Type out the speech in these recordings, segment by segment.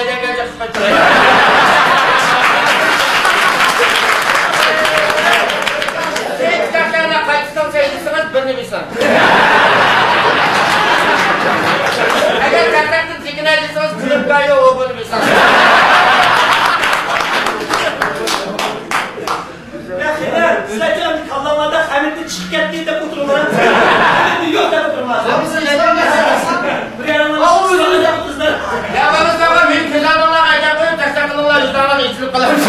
aydan kelgan chiqib sen chiqarganda qaytsan saydisan birni bilsan agar kattaqni chekinaydisangiz klubga o bo'lib bilsan sizlarga kallamada Hamidni chiqib ketdi deb o'tiribman. Hamidni yo'q deb o'tiribman. Ya bana sana men kızlarla ayda qo'yib tashlaqinlar yuzlarga ichilib qolamiz.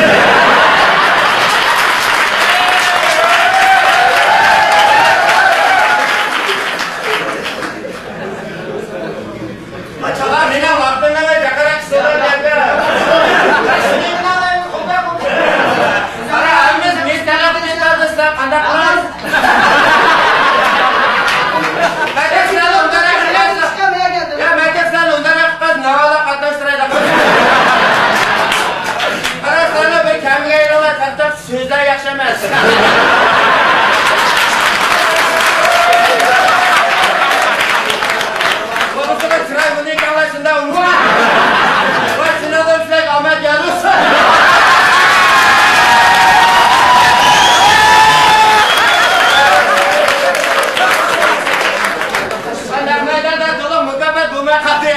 Açalar meni vaqtida chaqirib so'rayapti. Qara, biz men talabini aytamiz, qanday qilamiz? Sözler yaxshi emas. Qo'rquvda chiray buni kavlashunda unutma. Va shundan so'ng omad yarus. Ana maydonda to'liq mukofot bo'lmay qoldi.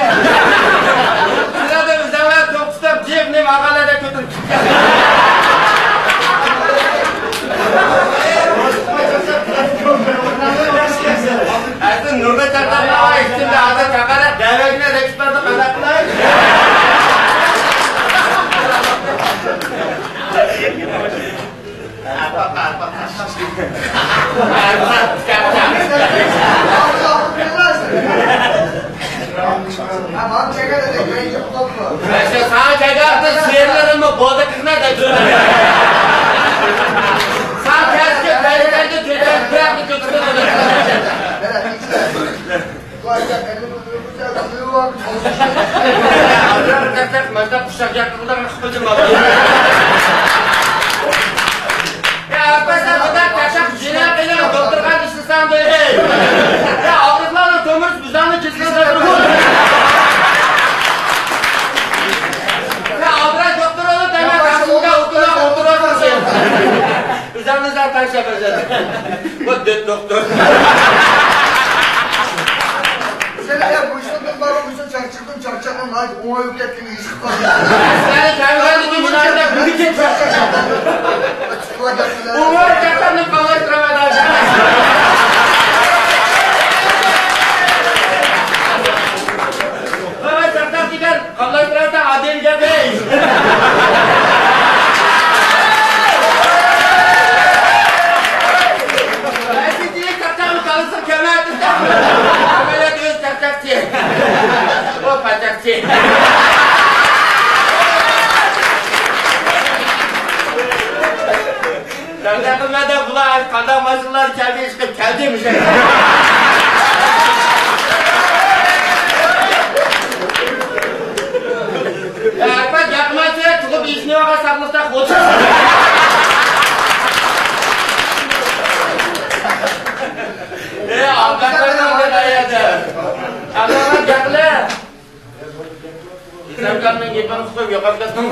Sizlarda bizlar to'qistab jebni maqolada ko'tarib Aslında nurda çakarlar içinde adı çakarak devletine reksperde kadaklar. Sana çekerdi sihirlerimi boğda kızına da Sen keşke belirlerde tüylerdi götürdün. Mazda kuşak yakınlar kıpıcım var. Ya arkadaşlar kadar kaşak jinak ile doktorgan işlesen böyle. Ya ağrıklarla tömürüz bizden kesin satırım. Ya ağrık doktor olur demek aslında oturursun. Üzerinizden taş yapacağız. Bu dört doktor. Çarçakın hadi ona yüklettiğini iş kıpırdı. Yani kayboldu ki bunlarda büyük bir çarçak. Umar çarçakını kalaştıramadan. Ama çarçak çıkar, kalaştıramadan adil gibi. Belki diye çarçakını kalırsın kemer tutar. Böyle diyoruz çarçak diye. O pacakçı. Çarçakımda bular kadar maşınlar geldi çıkıp geldiğim şey. Akbat yakmazsa çıkıp işine vaka saklıkta koçur. Abdaklardan da dayadı. Abdaklar yaklı. İslamlarının gepini tutup yoqatqazdim.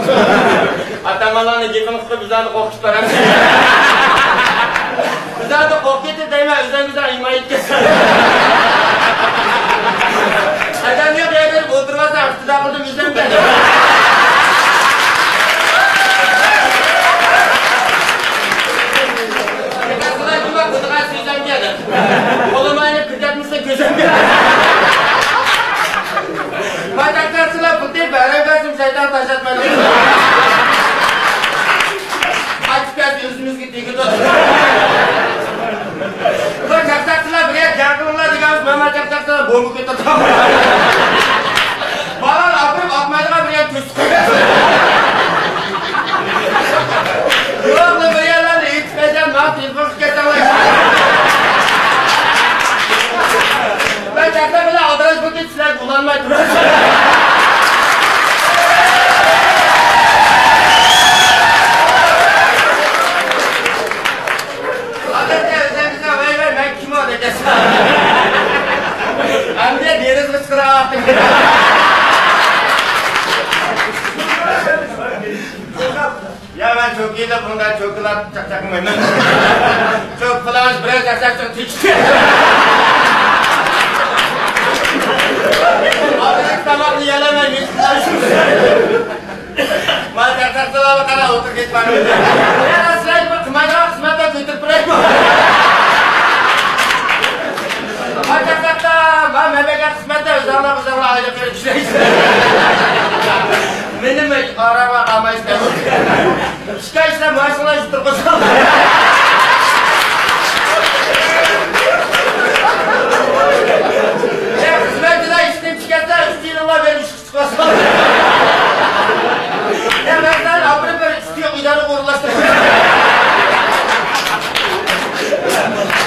Atamalarning gepini tutup bizlarni qo'rqitib beramiz. Bizlarni qo'rqitib deyman, o'zingizdan imayib ketsin. Adam yo'q deb o'tirmasam, ustida qildim o'zimga. Qizlar nima qilgan so'zimga. Qo'limni kuzatmasa ko'zimga. Bacaklar sıla putih berabersim şeytan taşatmadı. Açık geldi yüzümüz gitti gidiyor. Ulan çaksak sıla buraya yakınlar digamiz Mehmet çaksak sıla bombu götürdü. Balan apırıp atmaydığa buraya küstü. Yok da bu yerlerde hiç çıkacağım. Ne yapayım? Fırsız geçemez. Ben çaksak sıla adres putih sıla kullanmayı duracağım. Amca deniz kıskıra. kelib bunday cho'kilab chaqchaqmayman. Cho'k qilamiz, biroz chaqchaqchaq tekishdi. Hozir tomoqni yalamay yetishdi. Mana chaqchaqlarga qarab o'tirib ketmadim. Yana sizlar bir qimmatroq xizmatda o'tirib turaymi? Haqiqatda ben memleket xizmatda o'zimlar ayda berib ishlaysiz. Meni araba qilmaysiz. Ishga ishlab mashinalar yutib qo'ysan. Xizmatda ishdan chiqarsa 3 yillar berib chiqasan. Ya ben abri bir istiyor idare qo'rlashtirib.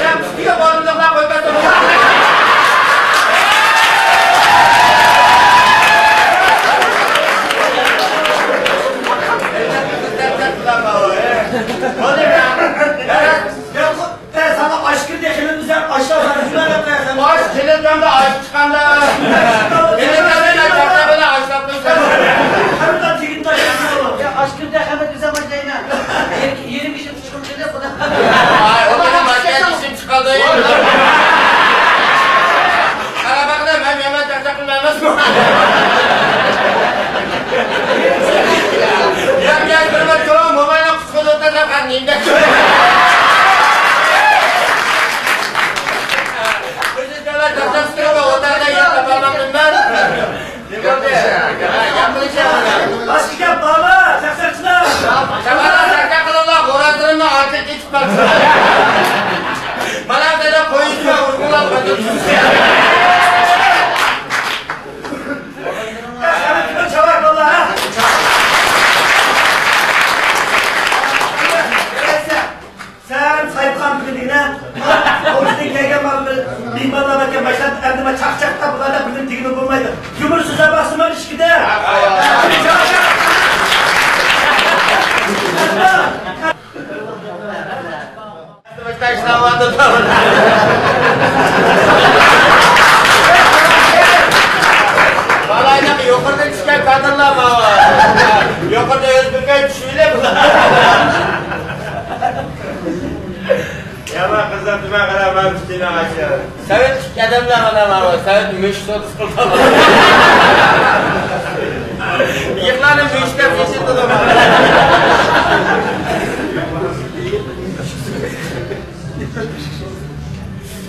Ya istiyor borliqlar qo'yib sana aşkın dekilimize aşağı sarıcılar yapmayasın. Aş televizyonda ayıp çıkanda. Televizyonda çarpta böyle aşlattıysan. Harbiden tigitler yapıyor. Ya aşkın dekimin bize macayla. Yeni bir şey çıkmış dedi bu da. Ay o benim başka işim çıkaldı. Arabakla ben hemen çarçaklı vermez mi? Gel kırma çoğu mobayla kuskolu oturacağım karnıyım da. Başka baba, çaksakçılar. Çabana çakçak kılırlar, koratırın da artık geçip baksın. Bana da koyuşma, vurgular koyduğunuz. Sen kime çavak valla ha? Sen sayıpkan bildiğine, o yüzden gelgen mihmanla bakın başladı, endime çakçakta bu kadar bizim tigini bulmaydı. Yumursuza basma ilişkide. Vallahi yukarıda çıkan kadınlar mı var? Yukarıda özbürken düşüyle bu. Yaman kızlar tüme kadar var üstüne aşağı. Sovet adamlar bana var, Sovet müşt otuz kılda var. Yıklanın müştler peşin tutum var.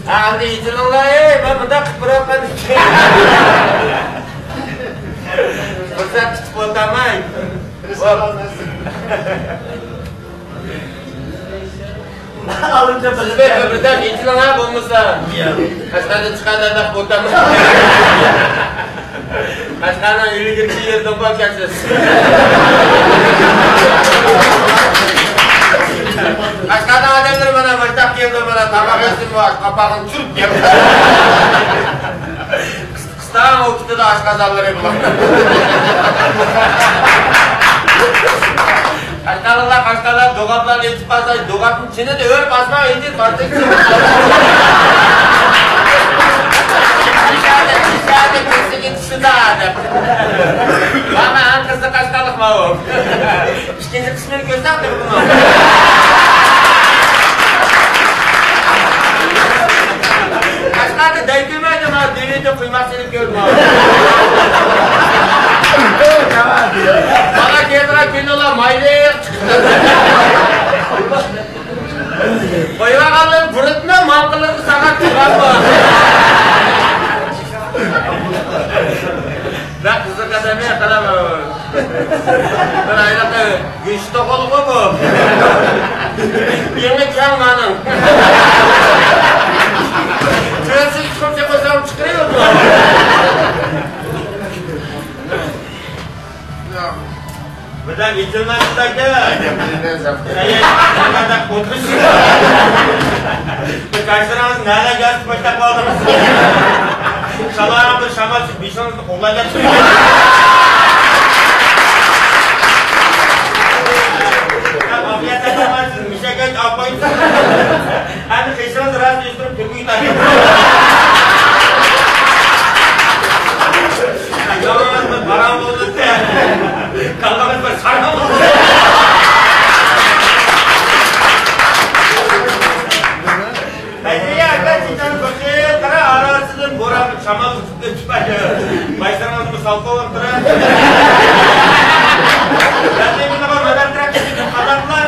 Hadi içinler ben burada bırakmadım. Fırsat tutup otamayın. Alınca Siz de öbürden içinler bulmuşlar. Kaçlarda çıkarlardan otamayın. Kaçlardan yürü girdiği yerden bakarsınız. Kaçlardan adamlar bana baştak geldi bana tabak etsin var, kapağını çürük yaptı. Kıstan o kitle de aşk kazanları bulan. Kaçlarlar doğaplar geçip basaydı, doğapın içine de ör basma eğitim artık. Dışarıda kızı gitişi de adam. Bana kızı kaçlarlık mı o? İkinci kısmını gösterdi bunu. Kaçlarda değdirmeydim ha, düğünde kıymasını görme. Bana geldiler geliyorlar, maylıya çıktı. Koyuva kaldın, fırıtma, malkılığını sana çıkarma. Ben kızı kademeye kalamam. Ben ayrıca güçlü kolu bu. Yeni çalmanın. Şurası hiç kimse koysam çıkıyor mu? Buradan geçirmez buradaki. Buradan oturuşun. Kaçtıramaz, nereden gelsin başta kaldınız? Şalarımdır, şamalsız, bişanızı kollayla çıkıyor. Afiyet edemezsiniz, bir şey geç almayın. Hani kışınızı rahat üstürüp türküyü takip. Yalanız mı, param oldu diye. Kalkamız mı, sarkam oldu. tutmaydi. Başlamadığımız salqa olib turib. Qanday bunaqa madanchilar ketib qadamlar.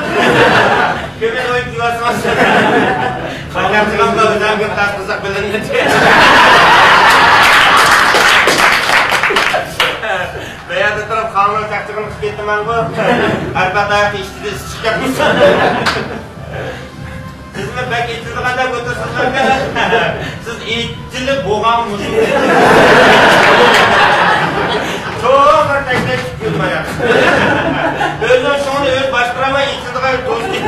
Keyin o'yib yurasiz. Qanday o'zim bir tasdiq bilinadi. Beyazda turib xamir chaqchig'ini qilib ketdiman bu. Albatta eshitdi chiqyapmiz. Sizmi bak etini qanday ko'tarsizlar? Siz etchilik bo'lganmisiz? To'g'ri taklif qilmayapsiz. O'zim shuni o'z boshqaramay etini qanday to'sdik.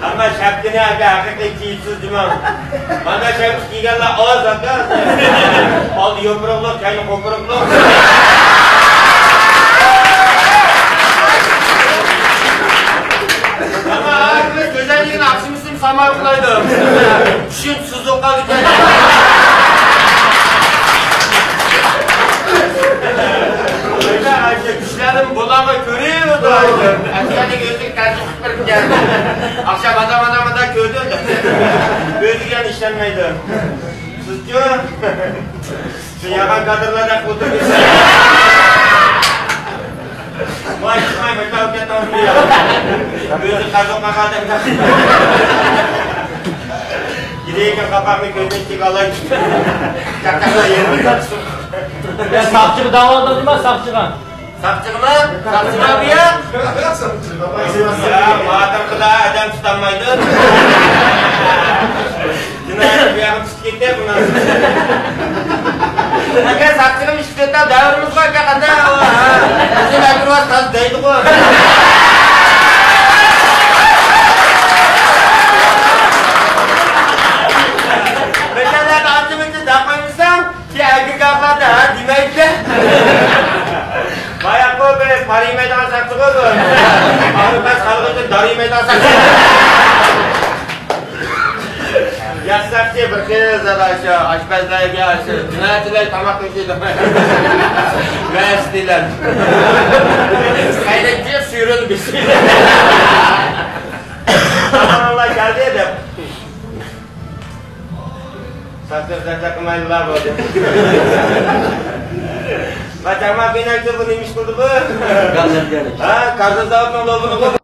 Ama şapkini aka haqiqiy kiyibsiz demam. Mana shapka kiyganlar oz aka. Oldi yopiroqlar, kayni qo'piroqlar. Ama biz go'zalligini aqshimizim samar qilaydi. Tushunsiz o'qadi ekan. Kişilerin bulama görüyordu. Aşağıdaki gözlük tercih kırpken. Akşam adam gördüm. Gözlüken işlenmeydi. Sizce? Şu yakan kadınlardan kurtulmuşsun. Vay çıkmayın, metal ketan diyor. Gözlük kazanma kadın. Gideyken kapaklı gözlük çıkalayın. Çakakla yerine kaçsın. Ya sapçığı davadan değil mi sapçığa? Sapçıqma? Sapçıqa bu ya? Ya, madem qila adam tutanmaydi. Jinoyat bu yog'ini tutib ketdi bundan. Aka sapchig'im ishib ketdi, davrimiz bor aka qanday? Sen agirwas taz deydi-ku. Mekanlarda ancha-muncha daqmaymisan, ki agir gaplarda demaydi. Bayağı koy be, pari meydan saksı koy bu. Ağrıdan salgıcı dari meydan saksı. Yazsak diye bir kez arkadaşlar, aşpazlara gelsin. Cinayetçiler tamak döşeydi. Gayestiler. Kaynakçıya suyuruldu bir şey. Allah geldi edip. Saksı kımaylılar bu. Macam apa ini tu pun imis kudu bu? Ah, kartu tahun nol bu.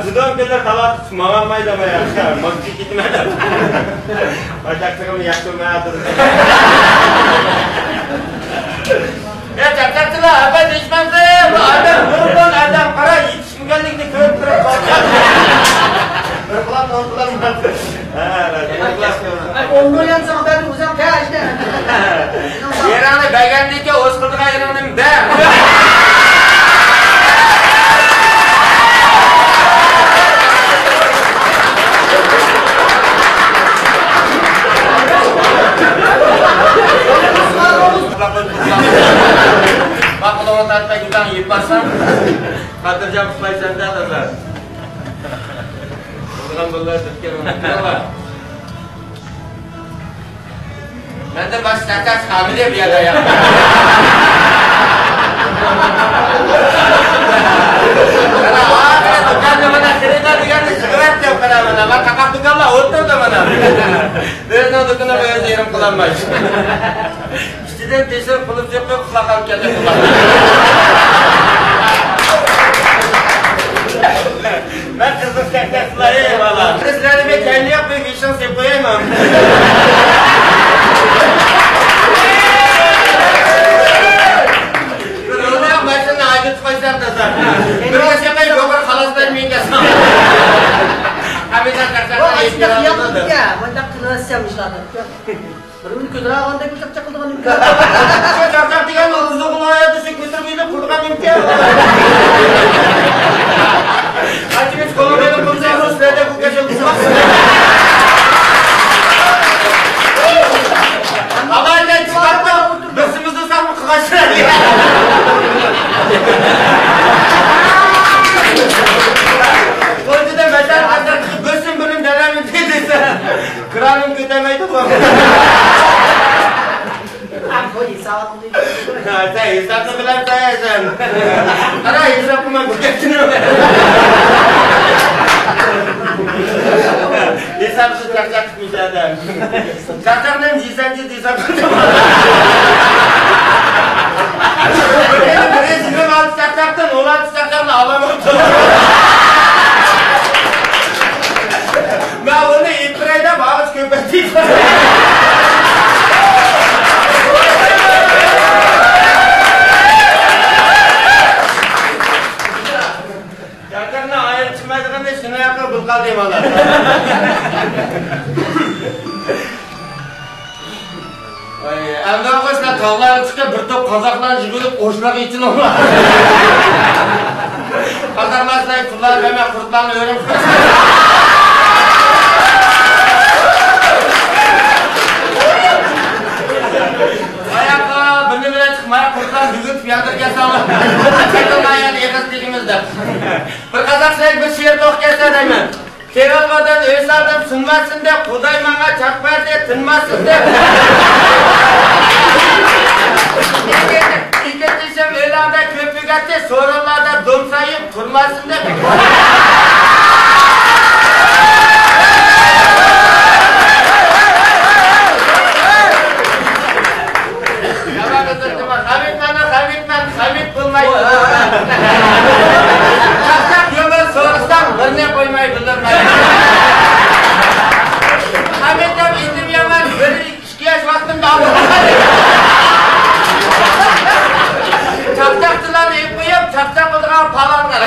Sudah kita kalah semangat main dah main. Masjid kita main dah. Macam sekarang yang tu main tu. Ya cakap tu lah, apa disman saya? Adam berpun adam para yetişkinlik ni kırıp Berpelan mantap. Onu yansam ben uzam kaçtı. Yerane begandiki o'z qildiq ayronim da. Bak kalau tanpa kita ngipasang, jam selaysan dah tak. Bukan boleh terkira. Nanti pas cacat hamilnya biar ya. Karena ada tukang yang mana cerita dengan segera jam karena mana kakak tukang lah untung tu mana. Dia nak tukang apa yang jiram kelam mas. Istirahat besok belum cukup kelakar kita. Ben kızım cacat malah. Sizlerle bir kendi yapmayı bir şans yapayım. Terus siapa yang dokter khalas dan minyak sama? Kami tak kerjakan Oh, itu. sudah siap ya, mantap kelas siap misalnya. Baru kudra orang tak cak dengan ini. Cak tiga nol ya tu sekitar kita kurang impian. Akhirnya sekolah kita pun saya harus belajar bukan semua. Apa yang cepat bersama sama kekasih. Kalau kita baca ada bersih belum dalam itu keranum kita itu kok. Aku hisap tu. Saya hisap sebelah saya sen. Karena hisap cuma bukan cuma. hesabı çarçak çıkmış adam. Çarçakdan yiysenci diysem. Benim 26 çarçaktan 16 çarçakla alamam. Ben onu İbrahim'de bağış köpetiyim. Çarçakla ayır çıkmadığında şunu yapma bulkal diyeyim ona. Әмді ағасына тағлары түскен бір топ қазақтан жүгіліп қошылақ етін олар. Қазақтарсынай құлар бәме құрттан өрім қыз. Аяққа бірні бірі çıkmaya құрттан жүгіліп ядыр кесалы. Қайтылға аяны еқіз дегімізді. Bir қазақсынай bir şiir тоқ кесе деймін. Kevalvadan öz adam sunmasın de, Kuday bana çakmaz de, tınmasın de. İketişim öylanda köpük atı, sorunlarda domsayıp kurmasın de. Hamit bulmayı. Çakçak yolu sorsam, birine koymayı bildirmeyi. Hamit'ten indim yaman, bir 2 yaş vaktimde aldım. Çakçakçılarını ip koyup, çakçak olduğuna palanlar.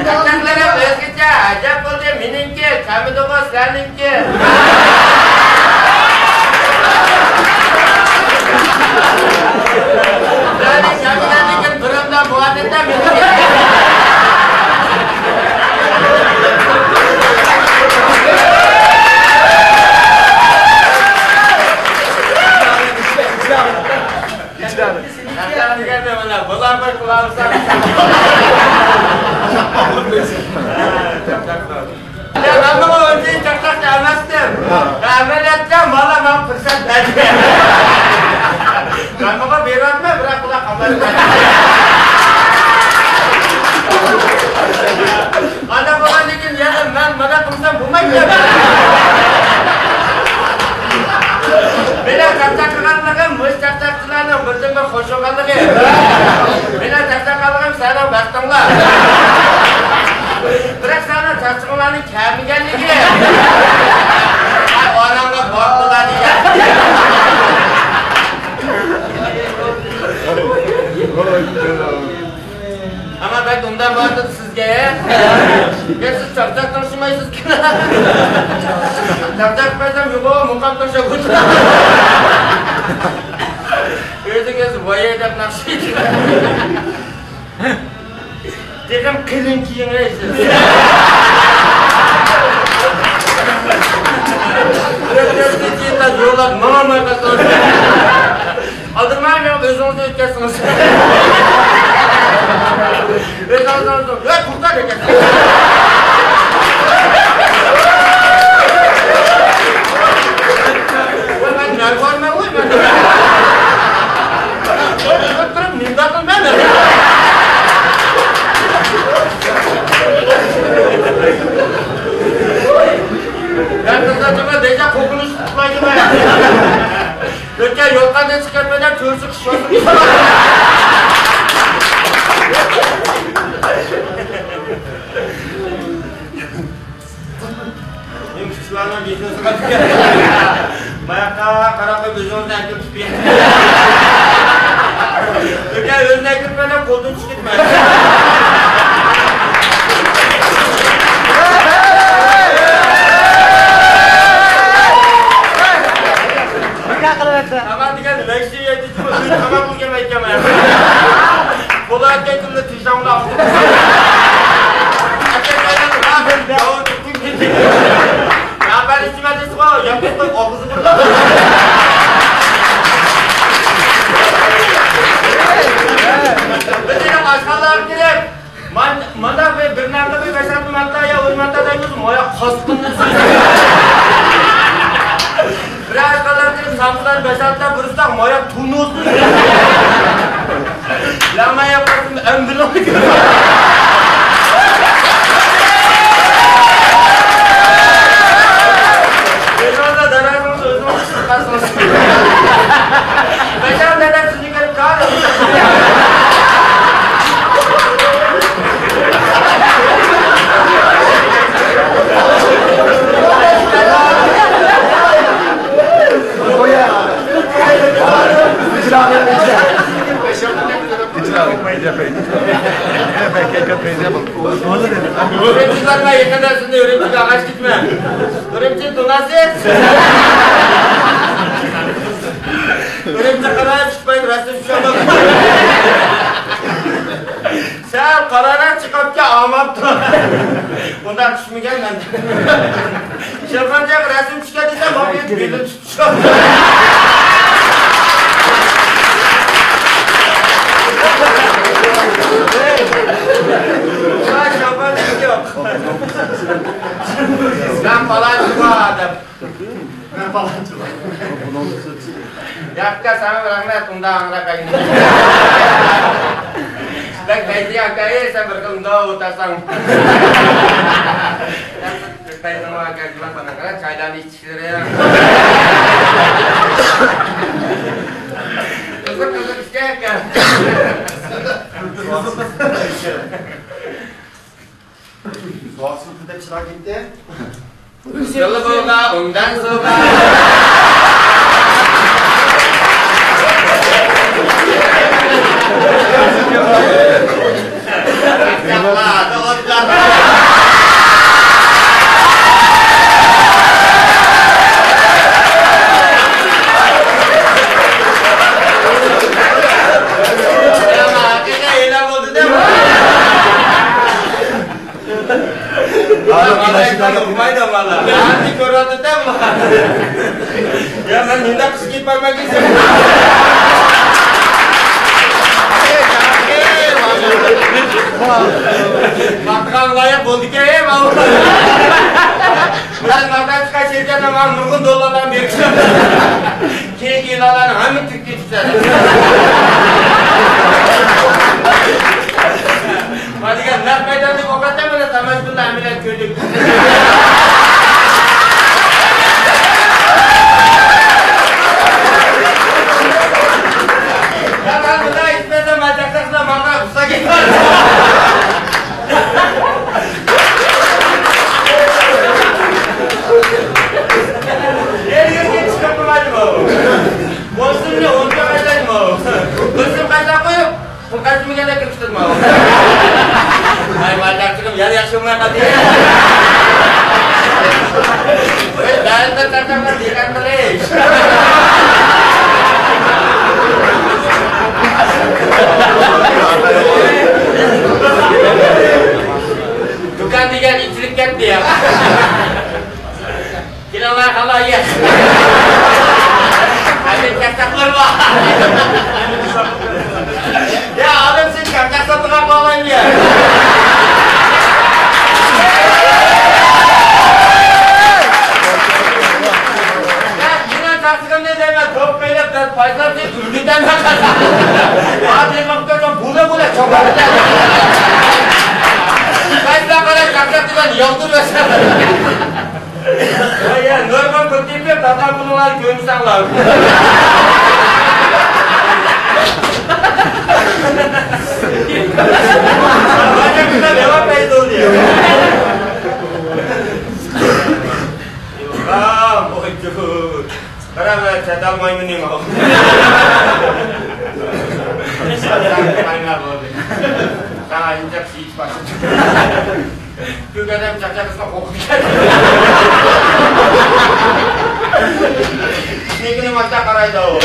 Çakçaklara özgüce, acayip oldu, mininki, Hamidova seninki. Berani jaminan bikin berumda muadetda mininki. Çakçak geldi bana, bunlar bir kulağımızdan. Ya ben bunu önce çakçak gelmezdim. Ameliyattan valla ben fırsat verdim. Ben bana bir atma, bırak kulak kamerayı. Ana bana dedim ya ben bana fırsat bulmayayım ya. Benim çakçakçılarım, müş çakçakçılarım, birden bir hoş olganlığı. Benim çakçakçılarım sana baktımlar. Bırak sana çakçakçılarının kemigenliği. Anamla korktular diye. Ama ben ondan vardım sizge. Ya siz çakçak tanışmayısınız ki. Çakçak versem yuva mukam taşa kutu. Özünüz vaya edip nakşıydı. Dedim kılın kiyin reisiz. Özünüzden yollar normal kasar. Aldırmayın ya özünüzü ötkesiniz. Özünüzden evet kurtar ötkesiniz. Ben ne görmem uyum ben. Oturup nimdatım ben de. Ben kızlarıma deja kokunu tutmayın ben. Ötken yoldan da çıkartmadan törsük şorsuk. Benim küçüklerden geçiyorsun artık ya. Mayakta karakol gözünün erkek tutuyor. Ötken önüne kırpmadan koltuğun çıkıtmayın. Aman dikkat leşi yetici mi? Tamam bu yemek yemeye. Kolay getirdi tişamını aldı. Ya ben içime de sıkı yapıp okuzu burada. Bizim aşağılar girip mandak ve bir nerede bir beşerli mandak ya uyumanda da yiyorsun. Maya kastını söylüyor. Biraz kadar değil, samslar beşertler bırıstak maya tunuyorsun. Lama yaparsın, ömrünü Örümcek var mı yakındasında örümcek ağaç gitme. Örümcek donasız. Örümcek karaya çıkmayın, resim şu anda. Sen karara çıkıp ki ağmaptı. Bundan düşmeyeceğim ben. Şırpancak resim çıkartıysa bakayım bilim tutuşuyor. Şırpancak yok. Ben falancı var adam. Ben falancı var. Yakka sana bırakma tunda angra kayın. Ben kaydı yakayı sen berkenda utasan. Kaydı nama kaydılar bana kadar çaydan içkileri ya. Kızık işte kan. Soğuk sınıfında çırak gitti. Yolu boga ondan soga. Yapma, doğutlar. Lumayan malah. Nanti korot itu mah. Ya menghindar sedikit pagi sih. Makan layak bondike mau. Bulan makan kasih dia nama nurun dolaran bekliyor. Kilalan hamit tüketiciler. Malikan nak medan di kokatnya mana tamas pun ambilan kulit. Jangan kita istilahnya macam kita mana usah kita. Ini kita cakap kemana mau? Bosannya untuk apa mau? Bosan kata apa yuk? Bukan cuma ada kita mau. Ay macam kita biar yang semua tadi. Dan tetap mendikan terus. Bukan tiga dicerikan dia. Kita nak kalah ya. Ada cakap keluar. Ya adam sih cakap setengah malam ya. Çok böyle fazla bir üründen bakar. Abi bakta çok bule çok var. Kaç kadar çakattılar yoldur mesela. Ya normal kötüyüm ya tata bunlar görmüşler. Bence güzel devam ediyor. Ah, boycu. Karena saya main ini mau. Saya main apa? Saya injak sih pas. Juga ada cakap sama kopi. Ini kini macam karai tahu.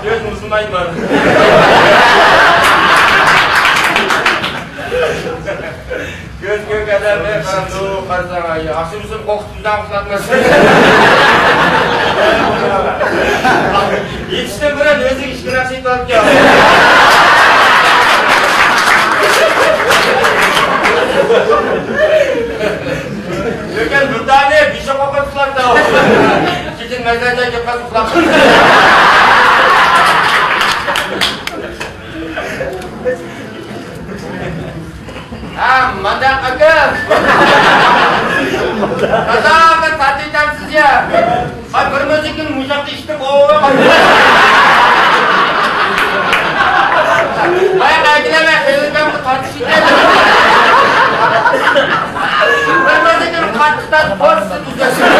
Dia musuh main mana? Göz kadar ne kandu karzana ya. Asıl koktudan fırlatması. İşte burada özü işkina şey tutup ya. Gökhan burada ne? Bir şey kokut fırlat da o. Sizin mezarca yapar fırlat. Ah, mandak agak. Kata akan tadi chances ya. Ay bermusikin musyak işte o. Ay kaygılar ve hızlıdan bu tartışıklar. Bermusikin kaçtan borçlu düzleşir.